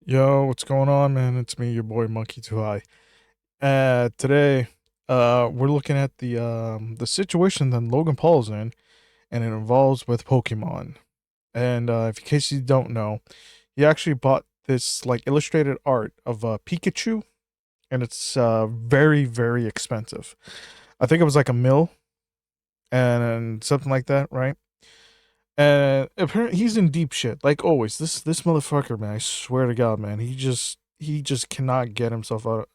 Yo, what's going on, man? It's me, your boy Monkey Too High. Today, we're looking at the situation that Logan Paul's in, and it involves with Pokemon. And if in case you don't know, he actually bought this like illustrated art of Pikachu, and it's very very expensive. I think it was like a mil and something like that, right? And apparently he's in deep shit, like always. This motherfucker, man. I swear to God, man. He just cannot get himself out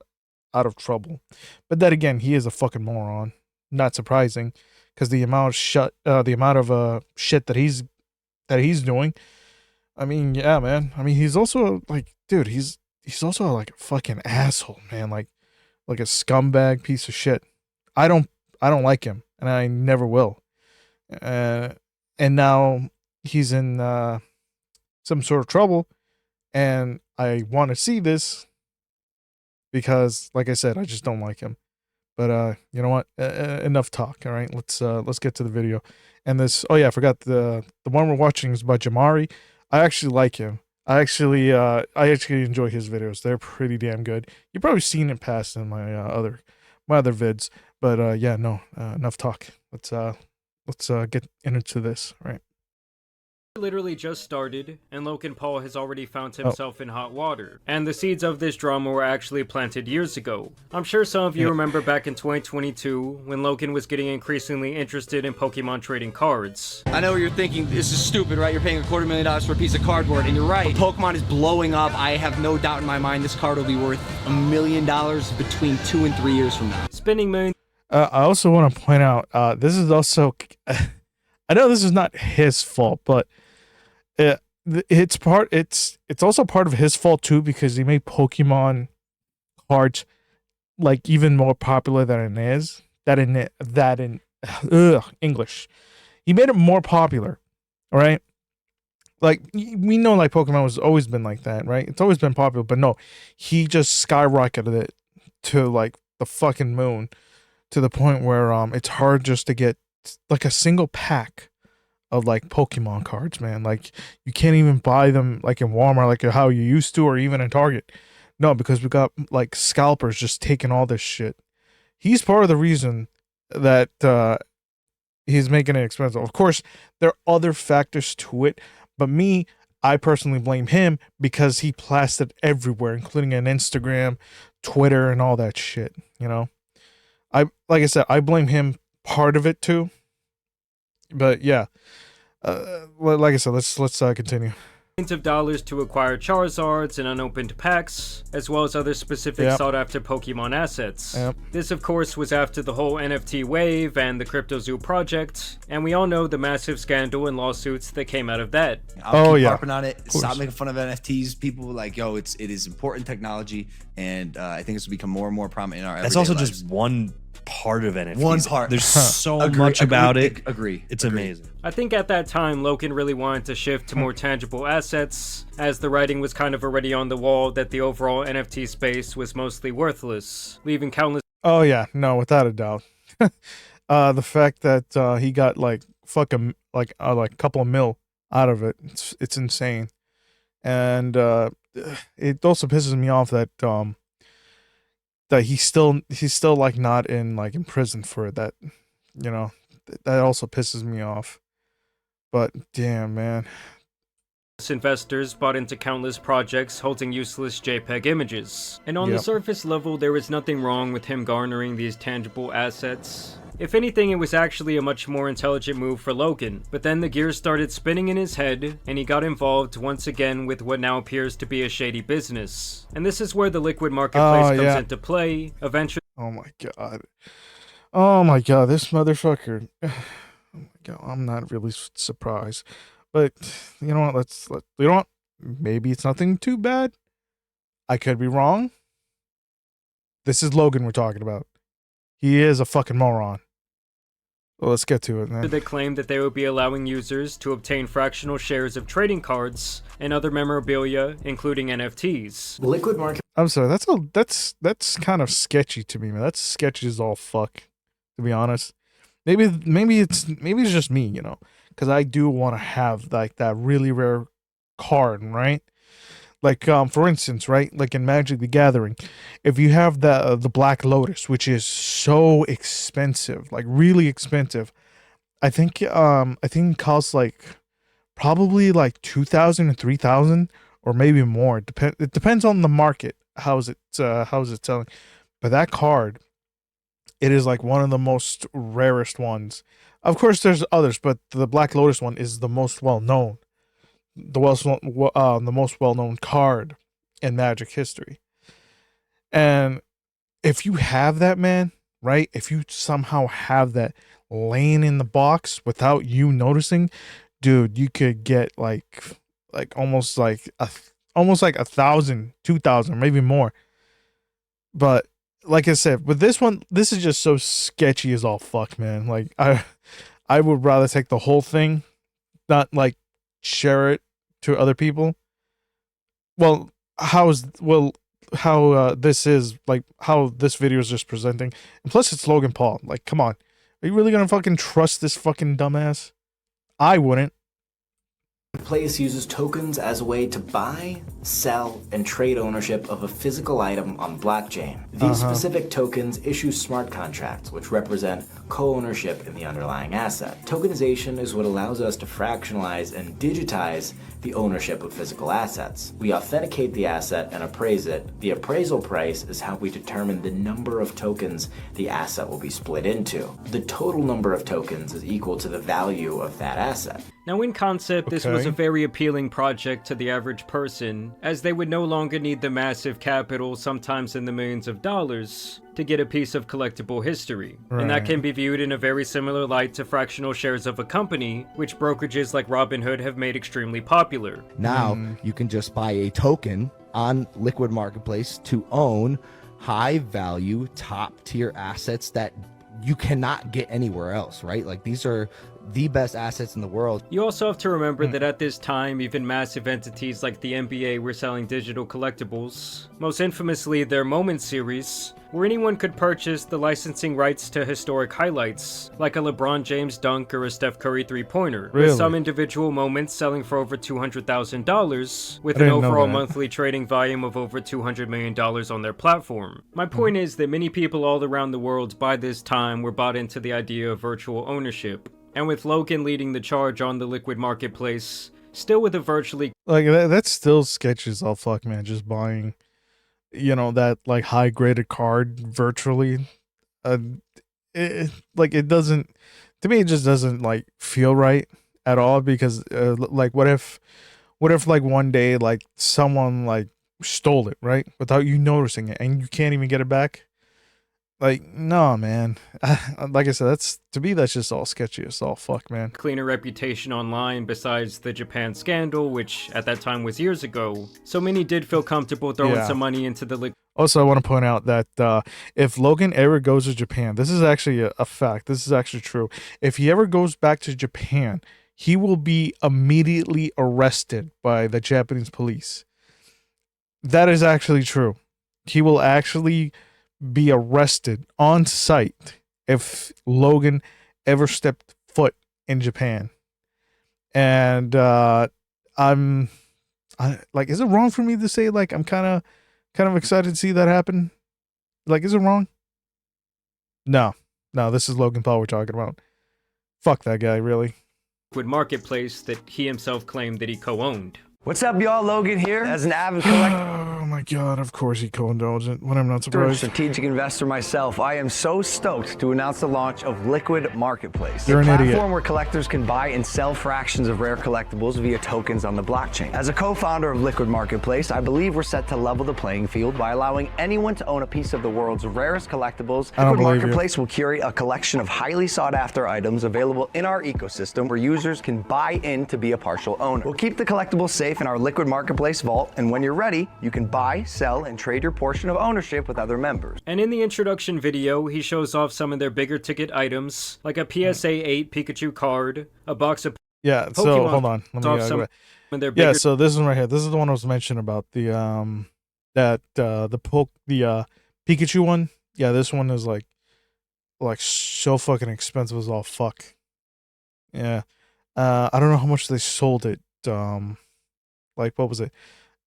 of trouble. But then again, he is a fucking moron. Not surprising, because the amount of shit that he's doing. I mean, yeah, man. I mean, he's also like, dude, he's also like a fucking asshole, man. Like a scumbag piece of shit. I don't I don't like him, and I never will. Uh, and now he's in some sort of trouble, and I want to see this because, like I said, I just don't like him. But you know what? Enough talk. All right, let's get to the video. And this, oh yeah, I forgot the one we're watching is by JAMARI. I actually like him. I actually enjoy his videos. They're pretty damn good. You've probably seen it past in my other vids. But yeah, no, enough talk. Let's get into this. All right. Literally just started, and Logan Paul has already found Oh himself in hot water. And the seeds of this drama were actually planted years ago. I'm sure some of you yeah. remember back in 2022 when Logan was getting increasingly interested in Pokemon trading cards. I know what you're thinking. This is stupid, right? You're paying $250,000 for a piece of cardboard, and you're right. But Pokemon is blowing up. I have no doubt in my mind this card will be worth $1 million between 2 and 3 years from now. Spending millions I also want to point out this is also I know this is not his fault, but it, it's also part of his fault too, because he made Pokemon cards like even more popular than it is. That in English, he made it more popular. All right, like we know, like Pokemon has always been like that, right? It's always been popular, but no, he just skyrocketed it to like the fucking moon, to the point where it's hard just to get like a single pack of like Pokemon cards, man. Like you can't even buy them like in Walmart like how you used to, or even in Target. No, because we got like scalpers just taking all this shit. He's part of the reason that he's making it expensive. Of course, there are other factors to it, but I personally blame him because he plastered everywhere, including on Instagram, Twitter, and all that shit. You know, like I said, I blame him part of it too. But yeah, like I said, let's continue. of dollars to acquire Charizards and unopened packs, as well as other specific Yep. sought-after Pokemon assets. Yep. This, of course, was after the whole NFT wave and the CryptoZoo project, and we all know the massive scandal and lawsuits that came out of that. I'll keep Yeah. harping on it. Stop making fun of NFTs. People like, yo, it is important technology, and I think this will become more and more prominent in our That's everyday also lives. just one part of NFTs. One part. There's so Agree- much agree- about it. Agree. It's agree. amazing. I think at that time, Logan really wanted to shift to more tangible assets, as the writing was kind of already on the wall that the overall NFT space was mostly worthless, leaving countless Oh yeah, no, without a doubt. The fact that he got like fucking like a couple of mil out of it, it's insane. And it also pisses me off that he's still like not in prison for that. You know, that also pisses me off. But damn, man. investors bought into countless projects holding useless JPEG images. And on the Yep. surface level, there was nothing wrong with him garnering these tangible assets. If anything, it was actually a much more intelligent move for Logan. But then the gears started spinning in his head, and he got involved once again with what now appears to be a shady business. And this is where the liquid marketplace comes Yeah. into play, eventually. Oh my god. Oh my god, this motherfucker. Oh my god, I'm not really surprised. But you know what? You know what? Maybe it's nothing too bad. I could be wrong. This is Logan we're talking about. He is a fucking moron. Well, let's get to it, man. They claimed that they would be allowing users to obtain fractional shares of trading cards and other memorabilia, including NFTs. Liquid market. I'm sorry. That's kind of sketchy to me, man. That's sketchy as all fuck, to be honest. Maybe it's just me, because I do want to have like that really rare card, right? Like for instance, right? Like in Magic the Gathering, if you have the Black Lotus, which is so expensive, like really expensive. I think it costs like probably like 2,000 or 3,000 or maybe more. It depends on the market. How's it selling? But that card, it is like one of the most rarest ones. Of course, there's others, but the Black Lotus one is the most well known, the most well known card in Magic history. And if you have that, man, right? If you somehow have that laying in the box without you noticing, dude, you could get like almost like 1,000, 2,000, maybe more. But like I said, with this one, this is just so sketchy as all fuck, man. Like I would rather take the whole thing, not like share it to other people. Well, how this is like how this video is just presenting, and plus it's Logan Paul. Like, come on, are you really gonna fucking trust this fucking dumbass? I wouldn't. Place uses tokens as a way to buy, sell, and trade ownership of a physical item on blockchain. These specific tokens issue smart contracts, which represent co-ownership in the underlying asset. Tokenization is what allows us to fractionalize and digitize the ownership of physical assets. We authenticate the asset and appraise it. The appraisal price is how we determine the number of tokens the asset will be split into. The total number of tokens is equal to the value of that asset. Now in concept, this was Okay. a very appealing project to the average person, as they would no longer need the massive capital, sometimes in the millions of dollars, to get a piece of collectible history. And that Right. can be viewed in a very similar light to fractional shares of a company, which brokerages like Robinhood have made extremely popular. Now you can just buy a token on Liquid Marketplace to own high value, top tier assets that you cannot get anywhere else, right? Like these are the best assets in the world. You also have to remember that at this time, even massive entities like the NBA were selling digital collectibles, most infamously their Moment series, where anyone could purchase the licensing rights to historic highlights, like a LeBron James dunk or a Steph Curry three-pointer, with Really? some individual moments selling for over $200,000, with I an didn't know overall that. monthly trading volume of over $200 million on their platform. My point is that many people all around the world by this time were bought into the idea of virtual ownership. And with Logan leading the charge on the Liquid Marketplace, still with a virtually Like that's still sketchy as all fuck, man. Just buying, that like high graded card virtually. Uh, like it doesn't. To me, it just doesn't like feel right at all because like what if like one day like someone like stole it right without you noticing it and you can't even get it back. Like, no, man. Like I said, that's just all sketchy as all fuck, man. cleaner reputation online besides the Japan scandal, which at that time was years ago. So many did feel comfortable throwing Yeah. some money into the Liquid Also, I want to point out that if Logan ever goes to Japan, this is actually a fact. This is actually true. If he ever goes back to Japan, he will be immediately arrested by the Japanese police. That is actually true. He will actually be arrested on site if Logan ever stepped foot in Japan. And I like, is it wrong for me to say like I'm kind of excited to see that happen? Like, is it wrong? No, this is Logan Paul we're talking about. Fuck that guy, really. Marketplace that he himself claimed that he co-owned. What's up, y'all? Logan here. As an avid collector Oh my god, of course he co-indulgent. When I'm not and surprised. strategic investor myself, I am so stoked to announce the launch of Liquid Marketplace, You're a an platform idiot. where collectors can buy and sell fractions of rare collectibles via tokens on the blockchain. As a co-founder of Liquid Marketplace, I believe we're set to level the playing field by allowing anyone to own a piece of the world's rarest collectibles. I don't Liquid believe you. Marketplace will curate a collection of highly sought-after items available in our ecosystem where users can buy in to be a partial owner. We'll keep the collectibles safe in our Liquid Marketplace vault, and when you're ready, you can buy, sell, and trade your portion of ownership with other members. And in the introduction video, he shows off some of their bigger ticket items, like a PSA 8 Pikachu card, a box of Yeah, so Pokemon hold on. Let me off go some back. of their Yeah, bigger so this one right here. This is the one I was mentioning about the the Pikachu one. Yeah, this one is like so fucking expensive as all fuck. Yeah. I don't know how much they sold it. Like what was it?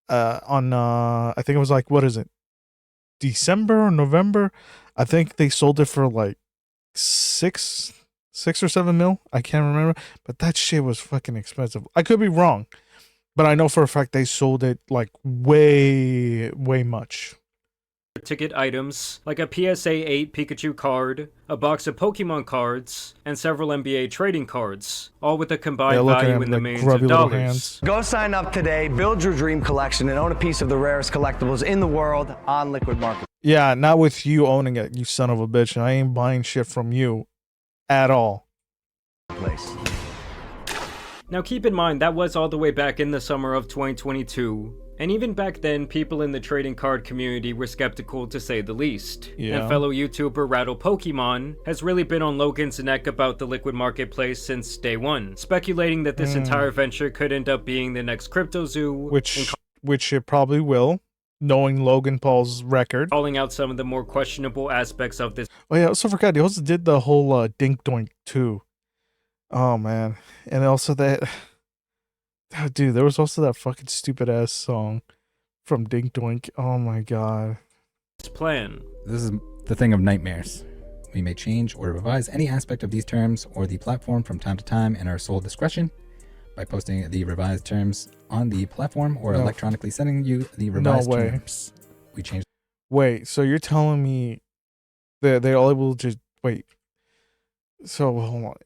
on I think it was like, what is it, December or November? I think they sold it for like six or 7 mil. I can't remember, but that shit was fucking expensive. I could be wrong, but I know for a fact they sold it like way much. Ticket items like a PSA 8 Pikachu card, a box of Pokemon cards, and several NBA trading cards, all with a combined value in the millions of dollars. Go sign up today, build your dream collection, and own a piece of the rarest collectibles in the world on Liquid Market. Yeah, not with you owning it, you son of a bitch. I ain't buying shit from you at all. Now keep in mind, that was all the way back in the summer of 2022. And even back then, people in the trading card community were skeptical to say the least. Yeah. And fellow YouTuber Rattle Pokemon has really been on Logan's neck about the Liquid Marketplace since day one, speculating that this entire venture could end up being the next crypto zoo, which it probably will, knowing Logan Paul's record. Calling out some of the more questionable aspects of this. Oh yeah, I also forgot, he also did the whole Dink Doink too. Oh man. And also that, oh, dude, there was also that fucking stupid ass song from Dink Doink. Oh my god. Plan. This is the thing of nightmares. We may change or revise any aspect of these terms or the platform from time to time in our sole discretion by posting the revised terms on the platform or electronically sending you the revised terms. We change. Wait, so you're telling me that they all will just wait? So hold on.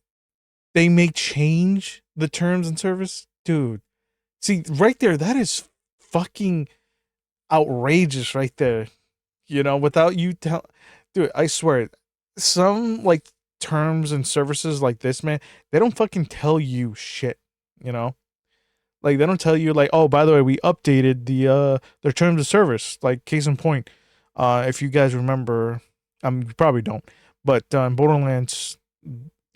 They may change the terms and service? Dude. See, right there, that is fucking outrageous right there. You know, without you tell, dude, I swear, some like terms and services like this, man, they don't fucking tell you shit, you know? Like they don't tell you like, oh, by the way, we updated their terms of service. Like case in point, if you guys remember, you probably don't, but Borderlands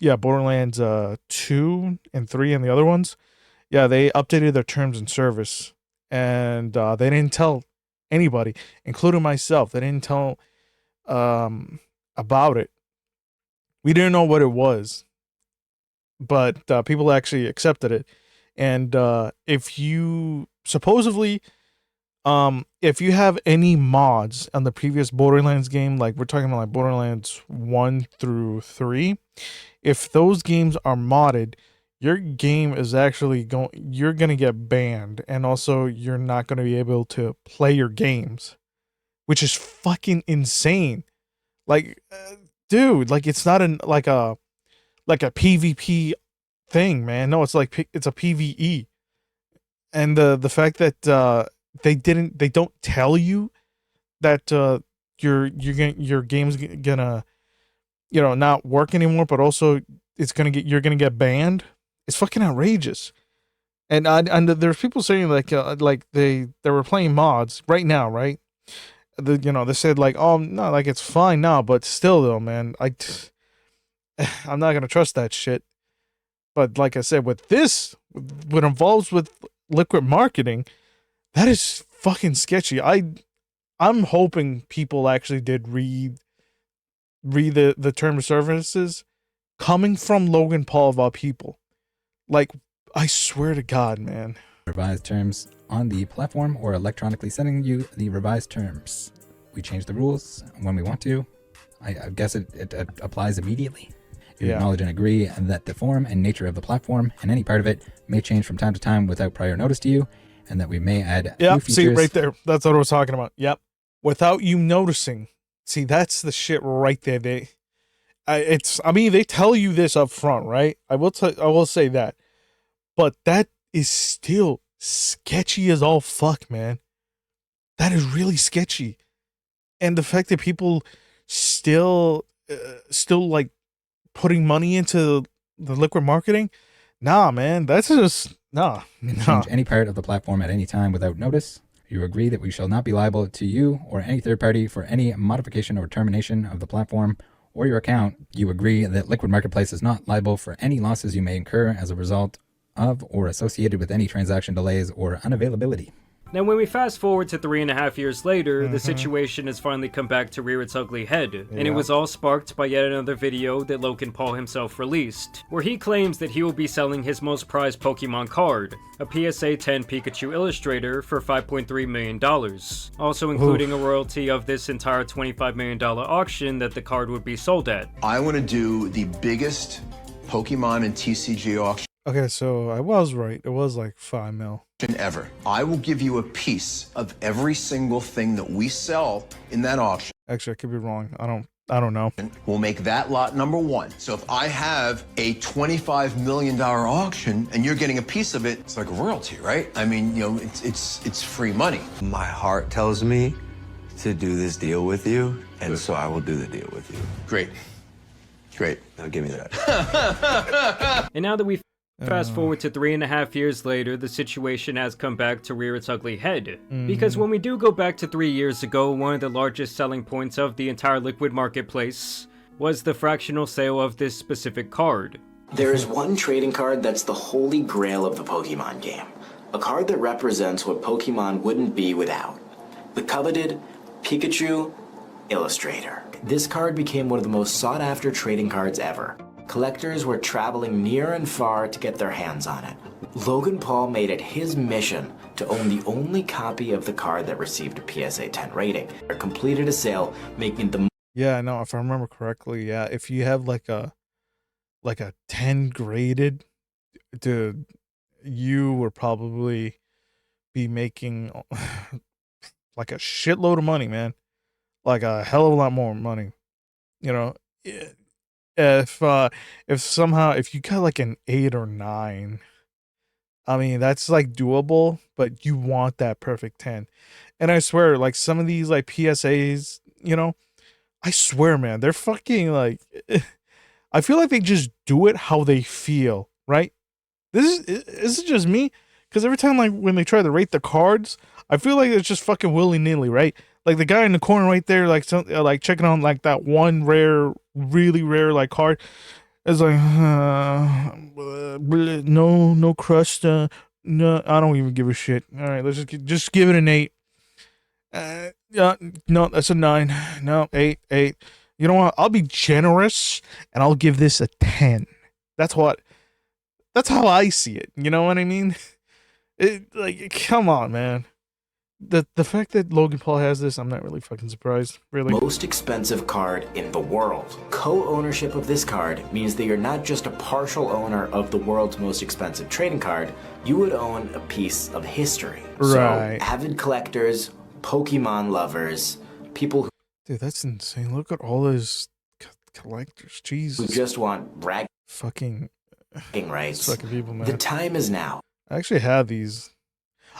2 and 3 and the other ones, yeah, they updated their terms and service, and they didn't tell anybody, including myself. They didn't tell about it. We didn't know what it was, but people actually accepted it. And if you supposedly, if you have any mods on the previous Borderlands game, like we're talking about like Borderlands 1 through 3, if those games are modded, your game is actually you're going to get banned, and also you're not going to be able to play your games, which is fucking insane. Like, dude, like it's not like a PvP thing, man. No, it's like it's a PvE. And the fact that they don't tell you that your game's gonna, you know, not work anymore, but also you're gonna get banned. It's fucking outrageous. And there's people saying like they were playing mods right now, right? They said like, oh no, like it's fine now, but still though, man, I'm not gonna trust that shit. But like I said, with this, what involves with Liquid marketing, that is fucking sketchy. I'm hoping people actually did read the term of services coming from Logan Paul of all people. Like, I swear to God, man. Revised terms on the platform or electronically sending you the revised terms. We change the rules when we want to. I guess it applies immediately. You acknowledge and agree that the form and nature of the platform and any part of it may change from time to time without prior notice to you, and that we may add new features. See right there. That's what I was talking about. Yep. Without you noticing. See, that's the shit right there. They tell you this up front, right? I will say that. But that is still sketchy as all fuck, man. That is really sketchy. And the fact that people still like putting money into the Liquid marketing, nah, man, that's just nah. Change any part of the platform at any time without notice. You agree that we shall not be liable to you or any third party for any modification or termination of the platform or your account. You agree that Liquid Marketplace is not liable for any losses you may incur as a result of or associated with any transaction delays or unavailability. Now, when we fast forward to 3.5 years later, the situation has finally come back to rear its ugly head, and it was all sparked by yet another video that Logan Paul himself released, where he claims that he will be selling his most prized Pokemon card, a PSA 10 Pikachu Illustrator, for $5.3 million, also including a royalty of this entire $25 million auction that the card would be sold at. I want to do the biggest Pokemon and TCG auction Okay, so I was right. It was like 5 mil. ever. I will give you a piece of every single thing that we sell in that auction. Actually, I could be wrong. I don't know. We'll make that lot number one. So if I have a $25 million auction and you're getting a piece of it, it's like a royalty, right? I mean, you know, it's free money. My heart tells me to do this deal with you, and so I will do the deal with you. Great. Great. Now give me that. And now that we fast forward to 3.5 years later, the situation has come back to rear its ugly head. Because when we do go back to 3 years ago, one of the largest selling points of the entire liquid marketplace was the fractional sale of this specific card. There is one trading card that's the holy grail of the Pokemon game. A card that represents what Pokemon wouldn't be without. The coveted Pikachu Illustrator. This card became one of the most sought after trading cards ever. Collectors were traveling near and far to get their hands on it. Logan Paul made it his mission to own the only copy of the card that received a PSA 10 rating. Or completed a sale, making the Yeah, no, if I remember correctly, yeah, if you have like a 10 graded, dude, you would probably be making like a shitload of money, man. Like a hell of a lot more money. You know, if somehow if you got like an 8 or 9, I mean that's like doable, but you want that perfect 10. And I swear, like some of these like PSAs, you know, I swear, man, they're fucking like I feel like they just do it how they feel, right? Is it just me? Because every time like when they try to rate the cards, I feel like it's just fucking willy-nilly, right? Like the guy in the corner right there, like like checking on like that one rare, really rare like card, is like no crust, no, I don't even give a shit. All right, let's just give it an 8. Yeah, no, that's a 9. No, 8. You know what? I'll be generous and I'll give this a 10. That's how I see it. You know what I mean? Like, come on, man. The fact that Logan Paul has this, I'm not really fucking surprised, really. most expensive card in the world. Co-ownership of this card means that you're not just a partial owner of the world's most expensive trading card, you would own a piece of history. Right. So, avid collectors, Pokemon lovers, people Dude, that's insane. Look at all those collectors. who Jesus. just want bragging Fucking rights. fucking people, man. The time is now. I actually have these.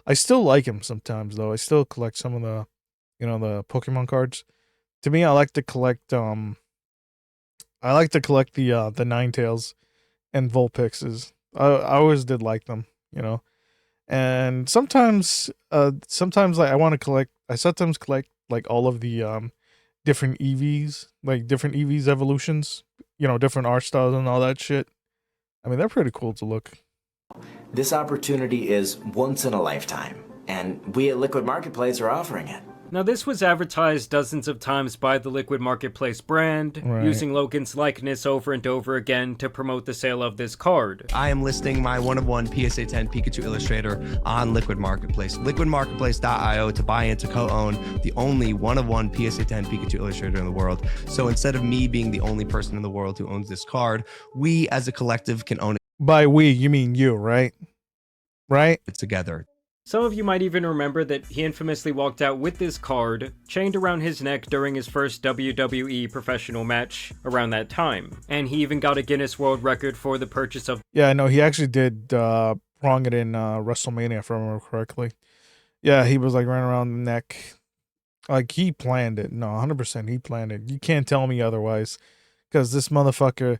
I still like them sometimes, though. I still collect some of the, you know, the Pokemon cards. To me, I like to collect the Ninetales and Vulpixes. I always did like them, you know. And sometimes like I sometimes collect like all of the different EVs, like different EVs evolutions, you know, different art styles and all that shit. I mean, they're pretty cool to look. This opportunity is once in a lifetime, and we at Liquid Marketplace are offering it. Now, this was advertised dozens of times by the Liquid Marketplace brand, Right. using Logan's likeness over and over again to promote the sale of this card. I am listing my one-of-one PSA 10 Pikachu Illustrator on Liquid Marketplace. LiquidMarketplace.io to buy and to co-own the only one-of-one PSA 10 Pikachu Illustrator in the world. So instead of me being the only person in the world who owns this card, we as a collective can own By we, you mean you, right? Right? it together. Some of you might even remember that he infamously walked out with this card chained around his neck during his first WWE professional match around that time. And he even got a Guinness World Record for the purchase of Yeah, no, he actually did prong it in WrestleMania, if I remember correctly. Yeah, he was like running around the neck. Like he planned it. No, 100% he planned it. You can't tell me otherwise. Because this motherfucker,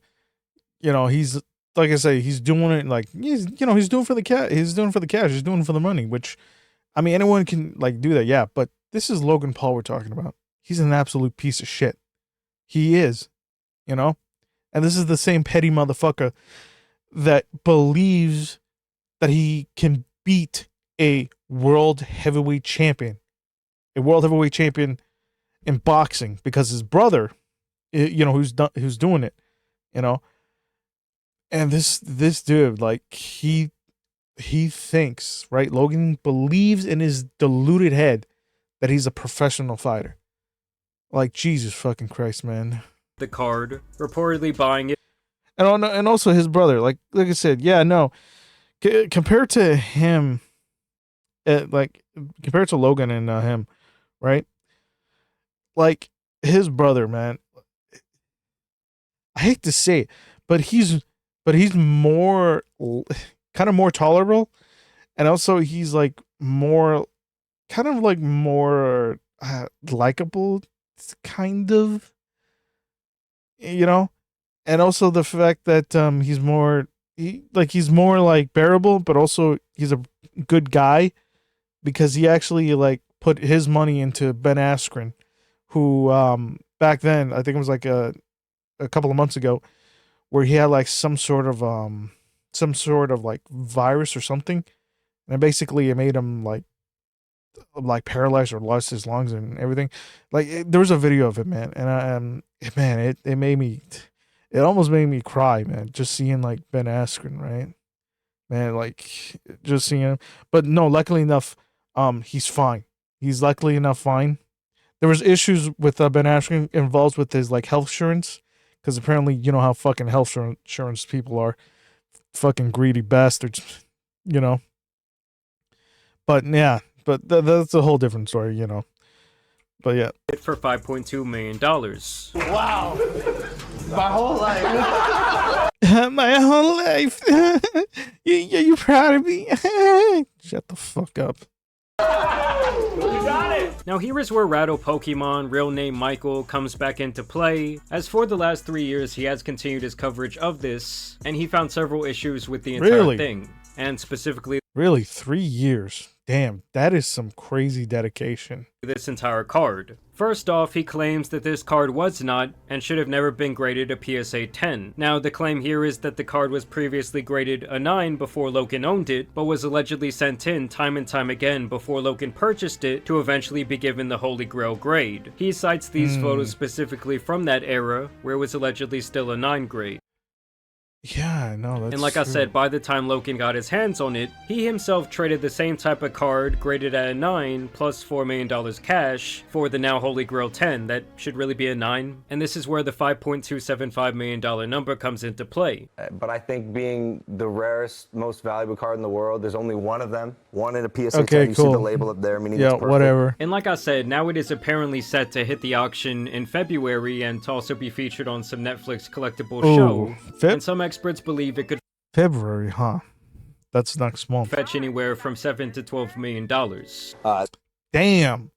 you know, he's, like I say, he's doing it like, he's doing for the cash. He's doing for the cash. He's doing for the money, which, I mean, anyone can like do that. Yeah, but this is Logan Paul we're talking about. He's an absolute piece of shit. He is, you know? And this is the same petty motherfucker that believes that he can beat a world heavyweight champion, in boxing, because his brother, who's doing it, you know. And this dude, like, he thinks, right? Logan believes in his deluded head that he's a professional fighter. Like, Jesus fucking Christ, man. The card, reportedly buying it. And also his brother, like I said, yeah, no. Compared to him, compared to Logan and him, right? Like, his brother, man. I hate to say it, but he's more, kind of more tolerable, and also he's like more, kind of like more likable, kind of, and also the fact that he's more like bearable, but also he's a good guy, because he actually like put his money into Ben Askren, who back then, I think it was like a couple of months ago, where he had like some sort of like virus or something, and basically it made him like paralyzed or lost his lungs and everything. Like, there was a video of it, man, and man, it made me, it almost made me cry, man, just seeing like Ben Askren, right, man, like just seeing him. But no, luckily enough, he's fine. He's luckily enough fine. There was issues with Ben Askren involved with his like health insurance, because apparently, you know how fucking health insurance people are, fucking greedy bastards, you know. But yeah, but that's a whole different story, you know. But yeah, for $5.2 million. Wow, my whole life. My whole life. You proud of me? Shut the fuck up. Now here is where Rattle Pokemon, real name Michael, comes back into play, as for the last 3 years he has continued his coverage of this, and he found several issues with the entire thing, and specifically... Really? 3 years? Damn, that is some crazy dedication. This entire card. First off, he claims that this card was not, and should have never been graded a PSA 10. Now, the claim here is that the card was previously graded a 9 before Logan owned it, but was allegedly sent in time and time again before Logan purchased it to eventually be given the Holy Grail grade. He cites these photos specifically from that era, where it was allegedly still a 9 grade. Yeah, no, that's And like I said, by the time Logan got his hands on it, he himself traded the same type of card, graded at a 9, plus $4 million cash, for the now Holy Grail 10, that should really be a 9. And this is where the $5.275 million number comes into play. But I think being the rarest, most valuable card in the world, there's only one of them. One in a PSA 10, you see the label up there, meaning it's perfect. Whatever. And like I said, now it is apparently set to hit the auction in February and to also be featured on some Netflix collectible show. And some experts believe it could February, huh? That's next month. Fetch anywhere from $7 to $12 million. Damn.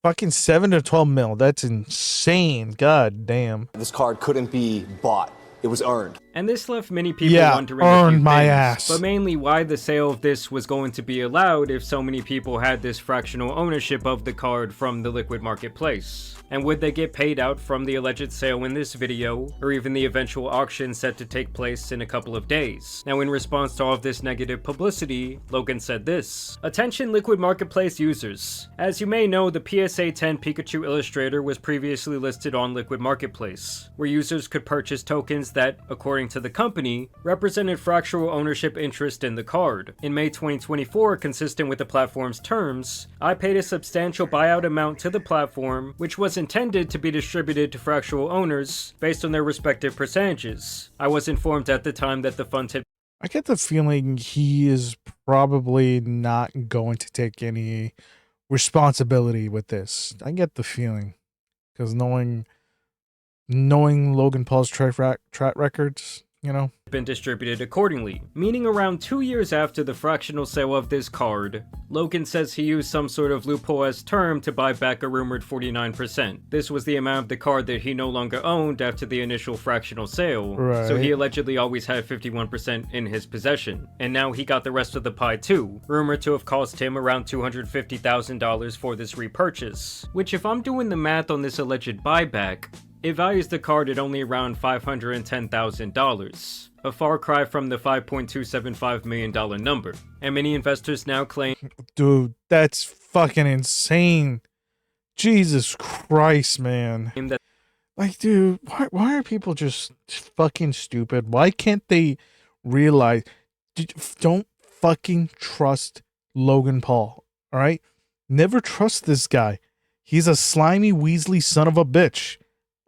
Fucking 7 to 12 mil. That's insane. God damn. This card couldn't be bought. It was earned. And this left many people wondering a few things, but mainly why the sale of this was going to be allowed if so many people had this fractional ownership of the card from the liquid marketplace. And would they get paid out from the alleged sale in this video, or even the eventual auction set to take place in a couple of days? Now, in response to all of this negative publicity, Logan said this: "Attention liquid marketplace users. As you may know, the PSA 10 Pikachu Illustrator was previously listed on liquid marketplace, where users could purchase tokens that, according to the company, represented fractional ownership interest in the card. In May 2024, consistent with the platform's terms, I paid a substantial buyout amount to the platform, which was intended to be distributed to fractional owners based on their respective percentages. I was informed at the time that the funds had..." I get the feeling he is probably not going to take any responsibility with this. I get the feeling, because knowing Logan Paul's track records, you know, been distributed accordingly, meaning around 2 years after the fractional sale of this card, Logan says he used some sort of loophole-esque term to buy back a rumored 49%. This was the amount of the card that he no longer owned after the initial fractional sale, so he allegedly always had 51% in his possession, and now he got the rest of the pie too, rumored to have cost him around $250,000 for this repurchase, which, if I'm doing the math on this alleged buyback, It values the card at only around $510,000, a far cry from the $5.275 million number, and many investors now claim— Dude, that's fucking insane. Jesus Christ, man. that Like, dude, why are people just fucking stupid? Why can't they realize? Don't fucking trust Logan Paul, all right? Never trust this guy. He's a slimy, weaselly son of a bitch,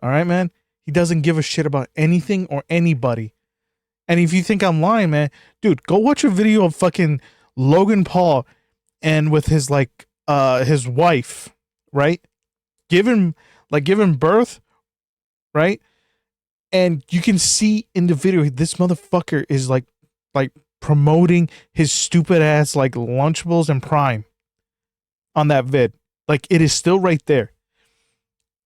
all right, man? He doesn't give a shit about anything or anybody. And if you think I'm lying, man, dude, go watch a video of fucking Logan Paul and with his, like, his wife, right? Giving birth, right? And you can see in the video, this motherfucker is like promoting his stupid ass like Lunchables and Prime on that vid. Like, it is still right there.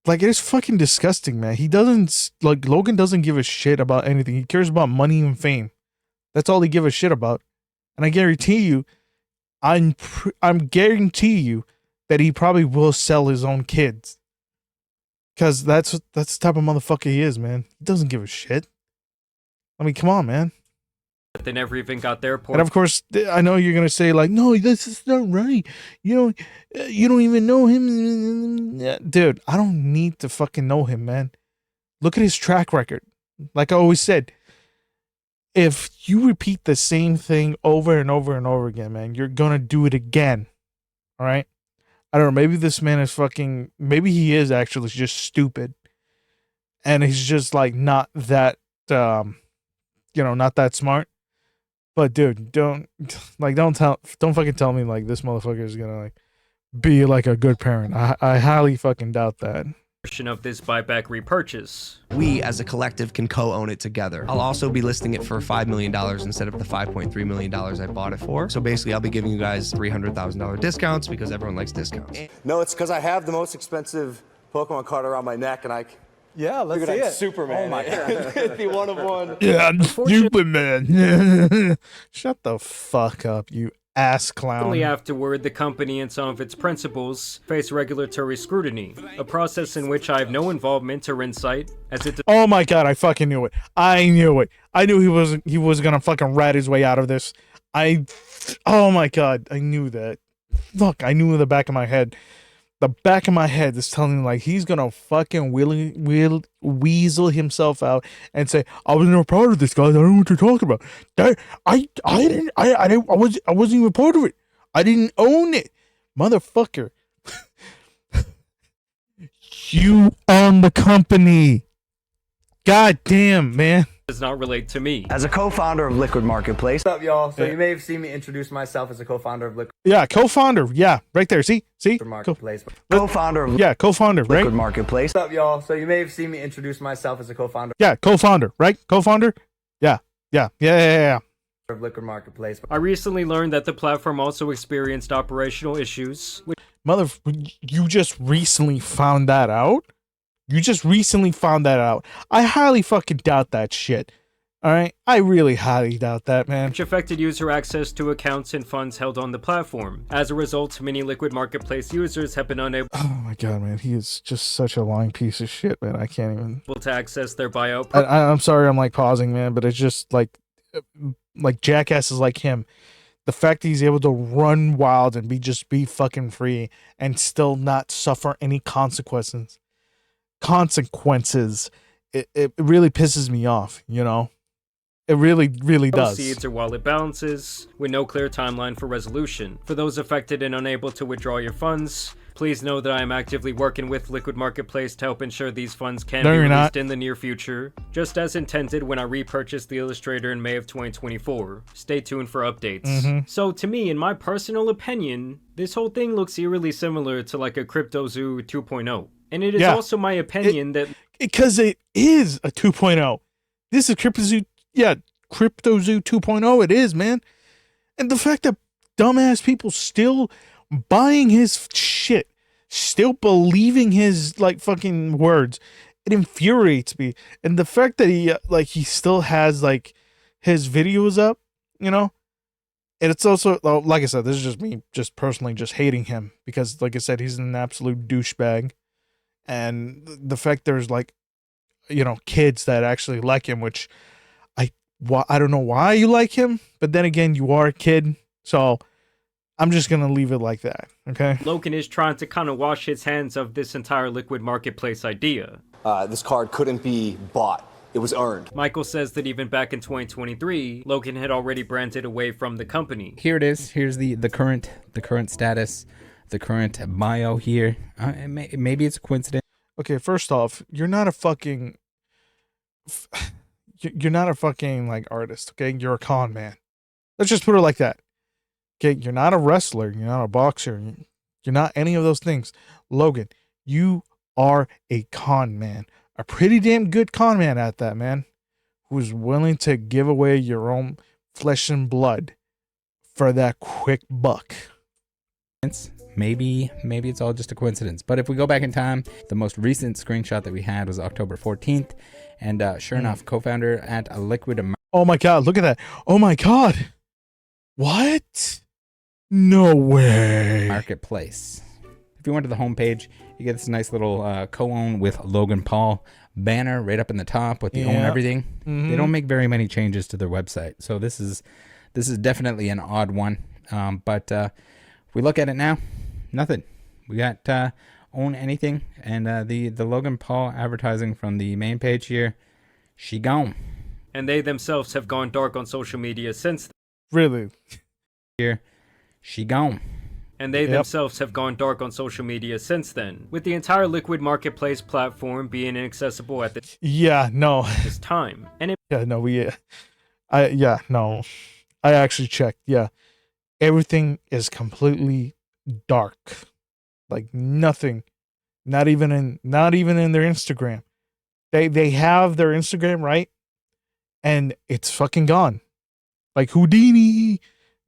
Like, it is fucking disgusting, man. He doesn't, like, Logan doesn't give a shit about anything. He cares about money and fame. That's all he gives a shit about. And I guarantee you, I'm guarantee you that he probably will sell his own kids. Because that's the type of motherfucker he is, man. He doesn't give a shit. I mean, come on, man. they never even got their portion. And of course, I know you're gonna say like, "No, this is not right." You don't even know him, dude. I don't need to fucking know him, man. Look at his track record. Like I always said, if you repeat the same thing over and over and over again, man, you're gonna do it again. All right. I don't know. Maybe this man is fucking. Maybe he is actually just stupid, and he's just like not that, not that smart. But dude, don't fucking tell me like this motherfucker is gonna like be like a good parent. I highly fucking doubt that. Of this buyback repurchase. We as a collective can co-own it together. I'll also be listing it for $5 million instead of the $5.3 million I bought it for. So basically I'll be giving you guys $300,000 discounts because everyone likes discounts. No, it's because I have the most expensive Pokemon card around my neck and let's see it. Superman. Oh my god. The one of one. Yeah, I'm Superman. Shut the fuck up, you ass clown. Only afterward, the company and some of its principals face regulatory scrutiny, a process in which I have no involvement or insight, as it— Oh my god, I fucking knew it. I knew it. I knew he was gonna fucking rat his way out of this. Oh my god, I knew that. Fuck, I knew in the back of my head. The back of my head is telling me like he's gonna fucking weasel himself out and say, "I was never part of this, guys. I don't know what you're talking about. That I wasn't even part of it. I didn't own it, motherfucker. You own the company. God damn, man." does not relate to me. As a co-founder of Liquid Marketplace. What's up, y'all? So you may have seen me introduce myself as a co-founder of Liquid. Yeah, co-founder. Yeah, right there. See? Marketplace. Co-founder of co-founder, right? Liquid Marketplace. What's up, y'all? So you may have seen me introduce myself as a co-founder. Yeah, co-founder, right? Co-founder. Yeah. Of Liquid Marketplace. I recently learned that the platform also experienced operational issues. You just recently found that out? I highly fucking doubt that shit. All right? I really highly doubt that, man. Which affected user access to accounts and funds held on the platform. As a result, many Liquid Marketplace users have been unable— Oh my god, man. He is just such a lying piece of shit, man. I can't even— to access their buyout. I'm sorry I'm like pausing, man, but it's just like jackasses like him. The fact that he's able to run wild and be fucking free and still not suffer any consequences, it really pisses me off, you know? It really does. Proceeds or wallet balances, with no clear timeline for resolution. For those affected and unable to withdraw your funds, please know that I am actively working with Liquid Marketplace to help ensure these funds can be released in the near future, just as intended when I repurchased the Illustrator in May of 2024. Stay tuned for updates. So to me, in my personal opinion, this whole thing looks eerily similar to like a CryptoZoo 2.0. And it is also my opinion that— Because it is a 2.0. This is CryptoZoo 2.0, it is, man. And the fact that dumbass people still buying his shit, still believing his like fucking words, it infuriates me. And the fact that he still has like his videos up, you know? And it's also, like I said, this is just me just personally just hating him because like I said, he's an absolute douchebag. And the fact there's like kids that actually like him, which I don't know why you like him, but then again, you are a kid, so I'm just gonna leave it like that. Okay. Logan is trying to kind of wash his hands of this entire liquid marketplace idea. This card couldn't be bought. It was earned. Michael says that even back in 2023, Logan had already branded away from the company. Here it is. Here's the current status, the current bio here. Maybe it's a coincidence. Okay, first off, you're not a fucking like artist. Okay, you're a con man. Let's just put it like that. Okay, you're not a wrestler. You're not a boxer. You're not any of those things. Logan, you are a con man. A pretty damn good con man at that, man. Who's willing to give away your own flesh and blood for that quick buck. Maybe it's all just a coincidence. But if we go back in time, the most recent screenshot that we had was October 14th. And sure enough, co-founder at Liquid. Oh my God, look at that. Oh my God. What? No way. Marketplace. If you went to the homepage, you get this nice little co-own with Logan Paul banner right up in the top with the own everything. They don't make very many changes to their website. So this is definitely an odd one. But if we look at it now, nothing. We got own anything, and the Logan Paul advertising from the main page here, she gone. And they themselves have gone dark on social media since then. Really? Here, she gone. And they themselves have gone dark on social media since then, with the entire liquid marketplace platform being inaccessible at this time. And I actually checked. Yeah, everything is completely dark. Like nothing, not even in their Instagram. They have their Instagram, right? And it's fucking gone. Like Houdini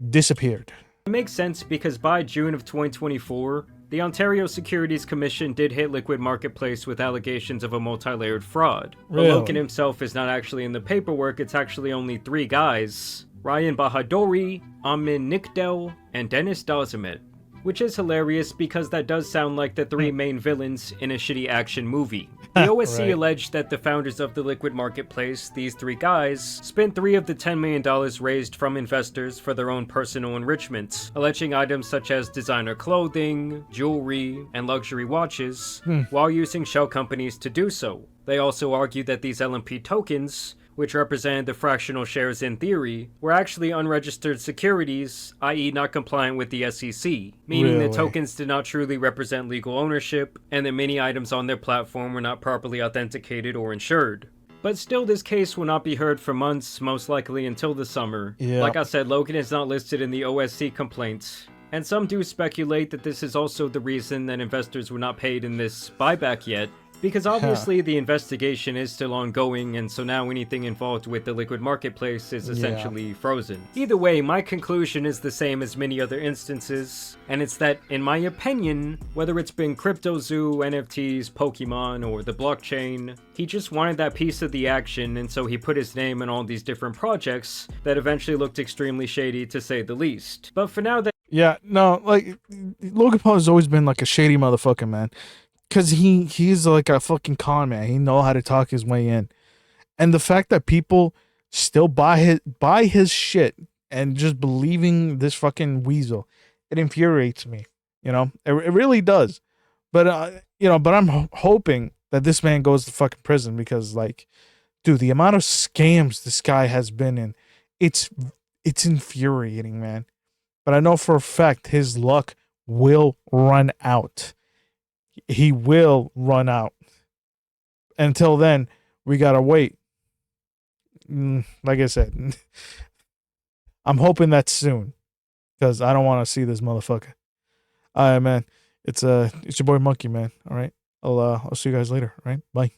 disappeared. It makes sense because by June of 2024, the Ontario Securities Commission did hit Liquid Marketplace with allegations of a multi-layered fraud. Really? But Logan himself is not actually in the paperwork, it's actually only 3 guys. Ryan Bahadori, Amin Nikdel, and Dennis Dozimet. Which is hilarious because that does sound like the 3 main villains in a shitty action movie. The OSC alleged that the founders of the Liquid Marketplace, these 3 guys, spent $3 of the $10 million raised from investors for their own personal enrichment, alleging items such as designer clothing, jewelry, and luxury watches, while using shell companies to do so. They also argued that these LMP tokens, which represented the fractional shares in theory, were actually unregistered securities, i.e. not compliant with the SEC, meaning the tokens did not truly represent legal ownership, and that many items on their platform were not properly authenticated or insured. But still, this case will not be heard for months, most likely until the summer. Like I said, Logan is not listed in the OSC complaints, and some do speculate that this is also the reason that investors were not paid in this buyback yet, because obviously the investigation is still ongoing, and so now anything involved with the Liquid Marketplace is essentially frozen. Either way, my conclusion is the same as many other instances, and it's that, in my opinion, whether it's been CryptoZoo, NFTs, Pokemon, or the blockchain, he just wanted that piece of the action, and so he put his name in all these different projects that eventually looked extremely shady, to say the least. But for now, Logan Paul has always been like a shady motherfucker, man. Because he's like a fucking con man. He know how to talk his way in. And the fact that people still buy his shit and just believing this fucking weasel, it infuriates me. It really does. But but I'm hoping that this man goes to fucking prison because, like, dude, the amount of scams this guy has been in, it's infuriating, man. But I know for a fact his luck will run out. He will run out. Until then, we gotta wait. Like I said, I'm hoping that's soon, because I don't want to see this motherfucker. All right, man. It's your boy Monkey, man. All right. I'll see you guys later. All right. Bye.